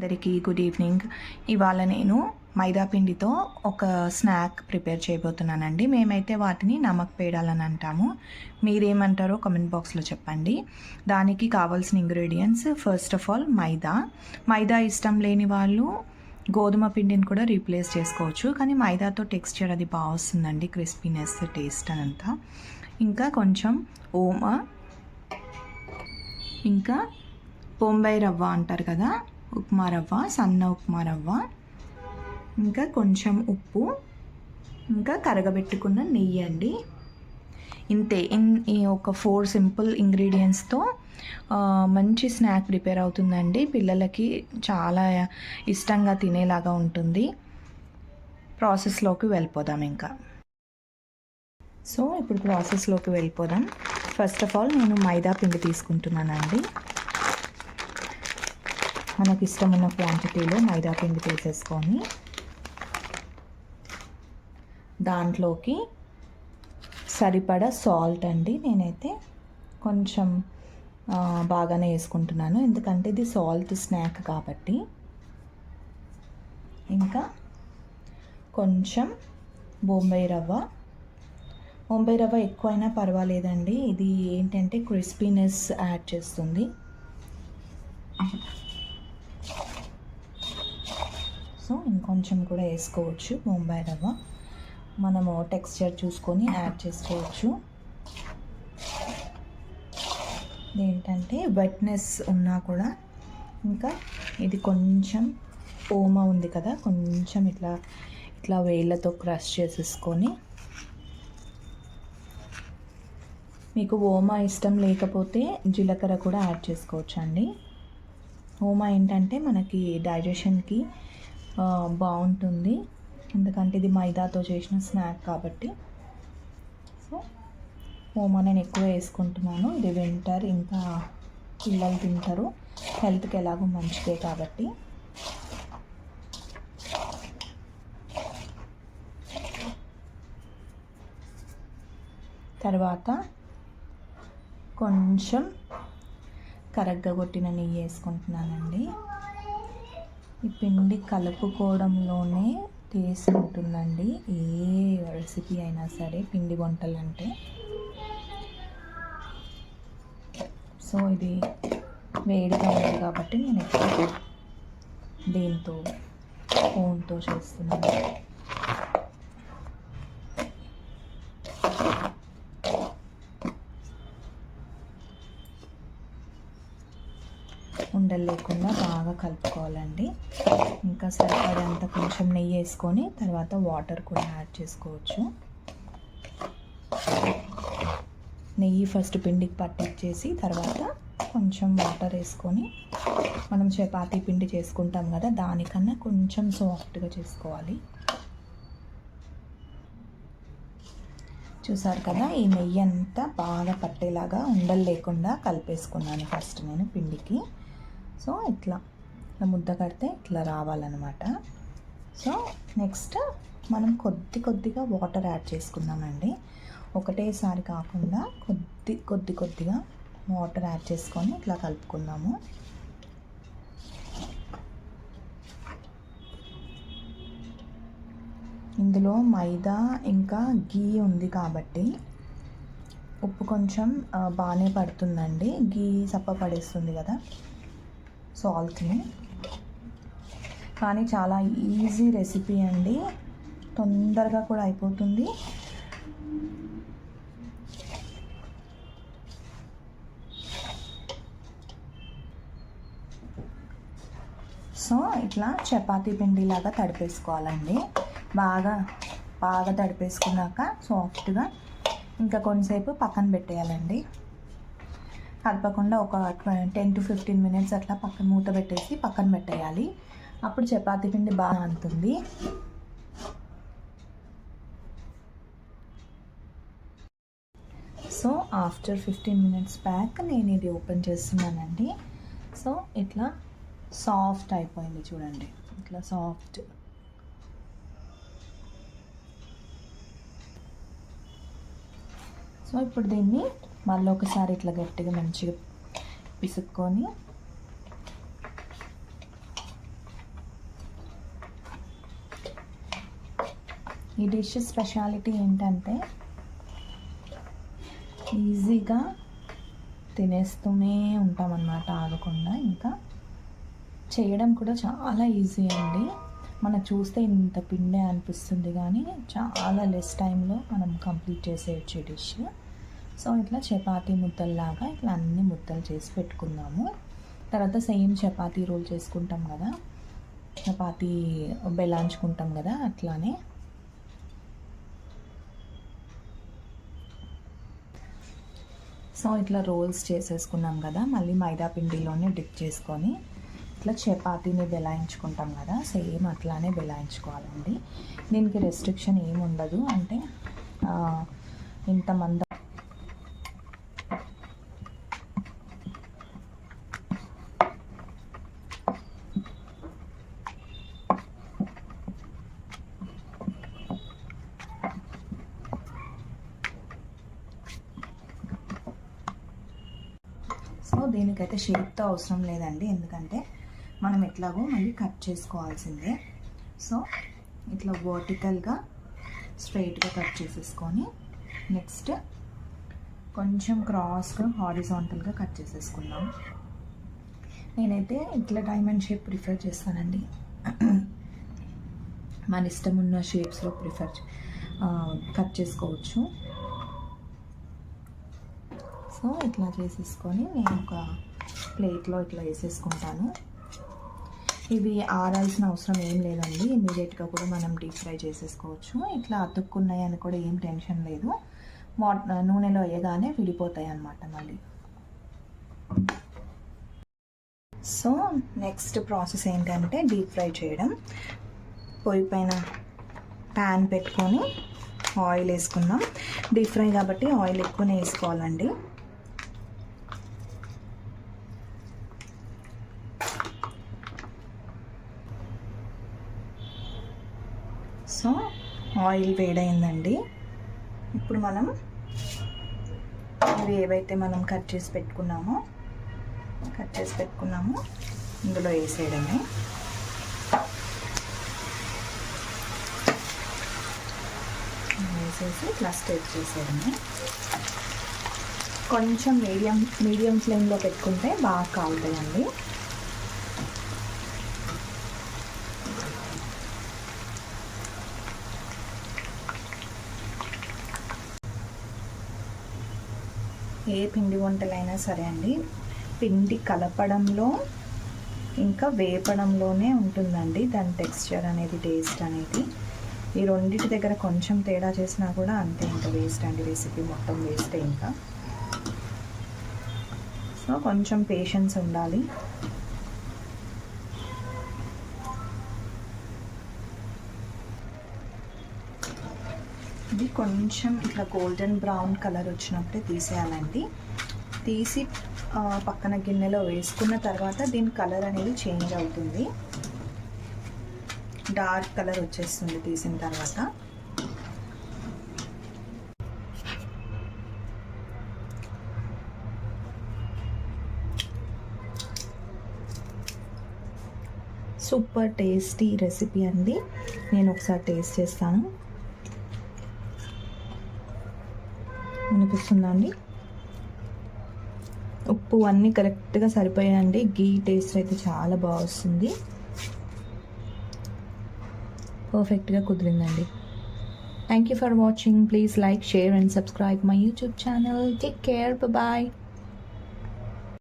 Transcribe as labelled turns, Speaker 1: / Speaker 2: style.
Speaker 1: అందరికీ good evening. ఇవాళ నేను మైదా పిండితో ఒక స్నాక్ ప్రిపేర్ చేయబోతున్నానండి. మేమైతే వాటిని నమక్ పేడాలని అంటాము. మీరేమంటారో కామెంట్ బాక్స్లో చెప్పండి. దానికి కావాల్సిన ఇంగ్రీడియంట్స్ ఫస్ట్ ఆఫ్ ఆల్ మైదా ఇష్టం లేని వాళ్ళు గోధుమ పిండిని కూడా రీప్లేస్ చేసుకోవచ్చు. కానీ మైదాతో టెక్స్చర్ అది బాగా వస్తుందండి, క్రిస్పీనెస్, టేస్ట్ అనంతా. ఇంకా కొంచెం ఓమా, ఇంకా బొంబాయి రవ్వ అంటారు కదా, ఉప్మా రవ్వ, సన్న ఉప్మా రవ్వ, ఇంకా కొంచెం ఉప్పు, ఇంకా కరగబెట్టుకున్న నెయ్యి అండి. ఇంతే. ఈ ఒక 4 సింపుల్ ఇంగ్రీడియంట్స్తో మంచి స్నాక్ ప్రిపేర్ అవుతుందండి. పిల్లలకి చాలా ఇష్టంగా తినేలాగా ఉంటుంది. ప్రాసెస్లోకి వెళ్ళిపోదాం ఇంకా. సో ఇప్పుడు ప్రాసెస్లోకి వెళ్ళిపోదాం. ఫస్ట్ ఆఫ్ ఆల్ నేను మైదా పిండి తీసుకుంటున్నానండి. మనకి ఇష్టమున్న క్వాంటిటీలో మైదా పిండి తీసేసుకొని దాంట్లోకి సరిపడా సాల్ట్ అండి. నేనైతే కొంచెం బాగానే వేసుకుంటున్నాను, ఎందుకంటే ఇది సాల్ట్ స్నాక్ కాబట్టి. ఇంకా కొంచెం బొంబాయి రవ్వ ఎక్కువైనా పర్వాలేదండి. ఇది ఏంటంటే క్రిస్పీనెస్ యాడ్ చేస్తుంది. సో ఇంకొంచెం కూడా వేసుకోవచ్చు బొంబాయి రవ్వ. మనము టెక్స్చర్ చూసుకొని యాడ్ చేసుకోవచ్చు. ఏంటంటే వెట్నెస్ ఉన్నా కూడా. ఇంకా ఇది కొంచెం ఓమా ఉంది కదా, కొంచెం ఇట్లా వేళ్ళతో క్రష్ చేసేసుకొని, మీకు ఓమా ఇష్టం లేకపోతే జీలకర్ర కూడా యాడ్ చేసుకోవచ్చు అండి. ఓమా ఏంటంటే మనకి డైజెషన్కి బాగుంటుంది, ఎందుకంటే ఇది మైదాతో చేసిన స్నాక్ కాబట్టి. సో ఓమా నేను ఎక్కువ వేసుకుంటున్నాను. ఇది వింటర్, ఇంకా పిల్లలు తింటారు, హెల్త్కి ఎలాగో మంచిదే కాబట్టి. తర్వాత కొంచెం కరగ్గగొట్టిన నెయ్యి వేసుకుంటున్నానండి. ఈ పిండి కలుపుకోవడంలోనే టేస్ట్ ఉంటుందండి, ఏ రెసిపీ అయినా సరే, పిండి వంటలు అంటే. సో ఇది వేడిగా ఉంది కాబట్టి నేను ఎక్కువ దీంతో స్పూన్తో చేస్తున్నాను. ఉండలు లేకుండా బాగా కలుపుకోవాలండి. ఇంకా సరిపడంత కొంచెం నెయ్యి వేసుకొని తర్వాత వాటర్ కూడా యాడ్ చేసుకోవచ్చు. నెయ్యి ఫస్ట్ పిండికి పట్టించేసి తర్వాత కొంచెం వాటర్ వేసుకొని, మనం చపాతీ పిండి చేసుకుంటాం కదా, దానికన్నా కొంచెం సాఫ్ట్గా చేసుకోవాలి. చూసారు కదా, ఈ నెయ్యి అంతా బాగా పట్టేలాగా ఉండలు లేకుండా కలిపేసుకున్నాను ఫస్ట్ నేను పిండికి. సో ఇట్లా ముద్ద కడితే ఇట్లా రావాలన్నమాట. సో నెక్స్ట్ మనం కొద్దిగా వాటర్ యాడ్ చేసుకుందామండి. ఒకటేసారి కాకుండా కొద్దిగా వాటర్ యాడ్ చేసుకొని ఇట్లా కలుపుకుందాము. ఇందులో మైదా ఇంకా గీ ఉంది కాబట్టి ఉప్పు కొంచెం బాగానే పడుతుందండి. గీ సప్ప పడేస్తుంది కదా సాల్ట్ని. కానీ చాలా ఈజీ రెసిపీ అండి, తొందరగా కూడా అయిపోతుంది. సో ఇట్లా చపాతీ పిండిలాగా తడిపేసుకోవాలండి. బాగా తడిపేసుకున్నాక సాఫ్ట్గా ఇంకా కొంతసేపు పక్కన పెట్టేయాలండి. కలపకుండా ఒక 10 to 15 minutes అట్లా పక్కన మూత పెట్టేసి పక్కన పెట్టేయాలి. అప్పుడు చపాతీ పిండి బాగా అంటుంది. సో ఆఫ్టర్ 15 minutes బ్యాక్ నేను ఇది ఓపెన్ చేస్తున్నానండి. సో ఇట్లా సాఫ్ట్ అయిపోయింది చూడండి, ఇట్లా సాఫ్ట్. సో ఇప్పుడు దీన్ని మళ్ళీ ఒకసారి ఇట్లా గట్టిగా మంచిగా పిసుక్కొని ఈ డిష్ స్పెషాలిటీ ఏంటంటే ఈజీగా తినేస్తూనే ఉంటామన్నమాట ఆగకుండా. ఇంకా చేయడం కూడా చాలా ఈజీ అండి. మనకు చూస్తే ఇంత పిండే అనిపిస్తుంది కానీ చాలా లెస్ టైంలో మనం కంప్లీట్ చేసేయచ్చు ఈ డిష్. సో ఇట్లా చపాతీ ముద్దల్లాగా ఇట్లా అన్ని ముద్దలు చేసి పెట్టుకుందాము. తర్వాత సేమ్ చపాతీ రోల్ చేసుకుంటాం కదా, చపాతీ బెల్లాంచుకుంటాం కదా, అట్లానే సో ఇట్లా రోల్స్ చేసేసుకున్నాం కదా, మళ్ళీ మైదా పిండిలోనే డిప్ చేసుకొని ఇట్లా చపాతీని బెలాయించుకుంటాం కదా, సేమ్ అట్లానే బెలాయించుకోవాలండి. దీనికి రెస్ట్రిక్షన్ ఏమి ఉండదు. అంటే ఇంతమంది సో దీనికైతే షేప్తో అవసరం లేదండి, ఎందుకంటే మనం ఎట్లాగో మళ్ళీ కట్ చేసుకోవాల్సిందే. సో ఇట్లా వర్టికల్గా స్ట్రైట్గా కట్ చేసేసుకొని నెక్స్ట్ కొంచెం క్రాస్గా హారిజాంటల్గా కట్ చేసేసుకుందాం. నేనైతే ఇట్లా డైమండ్ షేప్ ప్రిఫర్ చేస్తానండి. మన ఇష్టం ఉన్న షేప్స్లో కట్ చేసుకోవచ్చు. సో ఇట్లా చేసేసుకొని నేను ఒక ప్లేట్లో ఇట్లా వేసేసుకుంటాను. ఇవి ఆరాల్సిన అవసరం ఏం లేదండి, ఇమీడియట్గా కూడా మనం డీప్ ఫ్రై చేసేసుకోవచ్చు. ఇట్లా అతుక్కున్నాయి అని కూడా ఏం టెన్షన్ లేదు, నూనెలో వేయగానే విడిపోతాయి అన్నమాట మళ్ళీ. సో నెక్స్ట్ ప్రాసెస్ ఏంటంటే డీప్ ఫ్రై చేయడం. పొయ్యి పైన ప్యాన్ పెట్టుకొని ఆయిల్ వేసుకుందాం. డీప్ ఫ్రై కాబట్టి ఆయిల్ ఎక్కువనే వేసుకోవాలండి. సో ఆయిల్ వేడైందండి. ఇప్పుడు మనం ఇవి ఏవైతే మనం కట్ చేసి పెట్టుకున్నామో ఇందులో వేసేయడమే. వేసేసి ఇట్లా స్టెప్ చేసేయడమే. కొంచెం మీడియం ఫ్లేమ్లో పెట్టుకుంటే బాగా కాలుతాయండి. ఏ పిండి వంటలైనా సరే అండి, పిండి కలపడంలో ఇంకా వేపడంలోనే ఉంటుందండి దాని టెక్స్చర్ అనేది, టేస్ట్ అనేది. ఈ రెండింటి దగ్గర కొంచెం తేడా చేసినా కూడా అంతే, ఇంకా వేస్ట్ అండి, రెసిపీ మొత్తం వేస్ట్. ఇంకా సో కొంచెం పేషెన్స్ ఉండాలి. ఇది కొంచెం ఇట్లా గోల్డెన్ బ్రౌన్ కలర్ వచ్చినప్పుడే తీసేయాలండి. తీసి పక్కన గిన్నెలో వేసుకున్న తర్వాత దీని కలర్ అనేది చేంజ్ అవుతుంది, డార్క్ కలర్ వచ్చేస్తుంది తీసిన తర్వాత. సూపర్ టేస్టీ రెసిపీ అండి. నేను ఒకసారి టేస్ట్ చేస్తాను. అనిపిస్తుందండి, ఉప్పు అన్నీ కరెక్ట్గా సరిపోయాయండి. గీ టేస్ట్ అయితే చాలా బాగా వస్తుంది, పర్ఫెక్ట్గా కుదిరిందండి. Thank you for watching. Please like, share and subscribe my YouTube channel. Take care, bye.